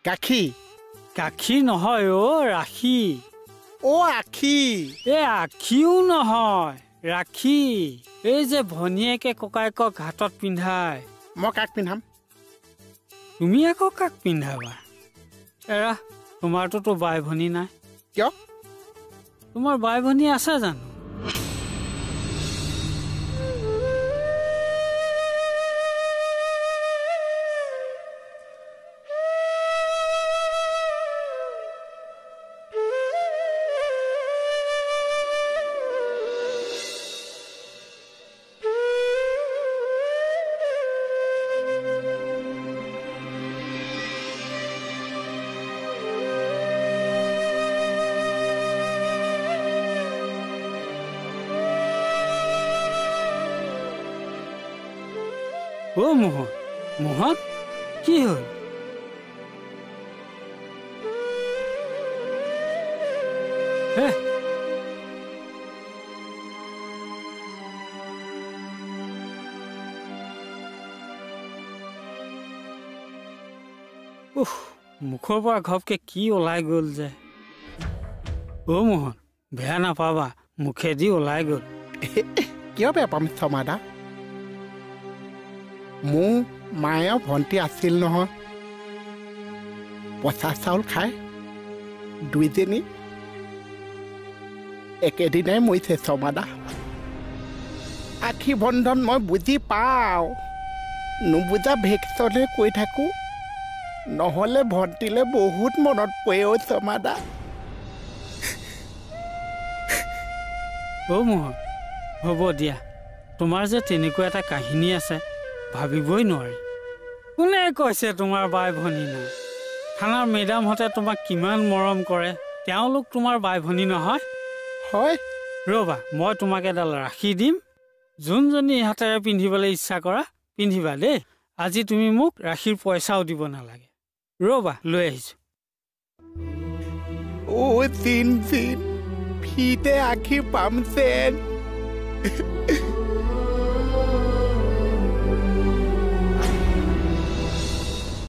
গাখী গাখী নহয় ও ৰাখি ও আখি আখিও নহয় ৰাখি এই যে ভনীয়েকে ককায়েকক হাতত পিন্ধায় মই কাক পিন্ধাম তুমি আকৌ কাক পিন্ধাবা এৰা তোমাৰতো বাই ভনী নাই কিয় তোমাৰ বাই ভনী আছে জানো ও মোহন কি হল মুখৰ পৰা ঘপকে কি ওলাই গ'ল যে ও মোহন বেয়া নাপাবা মুখেদি ওলাই গ'ল কিয় বেয়া পাম শৰ্মাদা মোৰ মায়ে ভণ্টি আছিল নহয় পচা চাউল খাই দুইজনী একেদিনাই মৰিছে শৰ্মাদা আখি বন্ধন মই বুজি পাওঁ নুবুজা ভেকচনে কৈ থাকোঁ নহ'লে ভণ্টিলে বহুত মনত পৰে অ' শৰ্মাদা অ' মোহন হ'ব দিয়া তোমাৰ যে তেনেকুৱা এটা কাহিনী আছে ভাবিবই নোৱাৰি কোনে কৈছে তোমাৰ বাই ভনী নাই থানাৰ মেডামহঁতে তোমাক কিমান মৰম কৰে তেওঁলোক তোমাৰ বাই ভনী নহয় হয় ৰ'বা মই তোমাক এডাল ৰাখি দিম যোনজনী হাতেৰে পিন্ধিবলৈ ইচ্ছা কৰা পিন্ধিবা দেই আজি তুমি মোক ৰাখিৰ পইচাও দিব নালাগে ৰ'বা লৈ আহিছোঁ চিন ফিতে আখি পাম যেন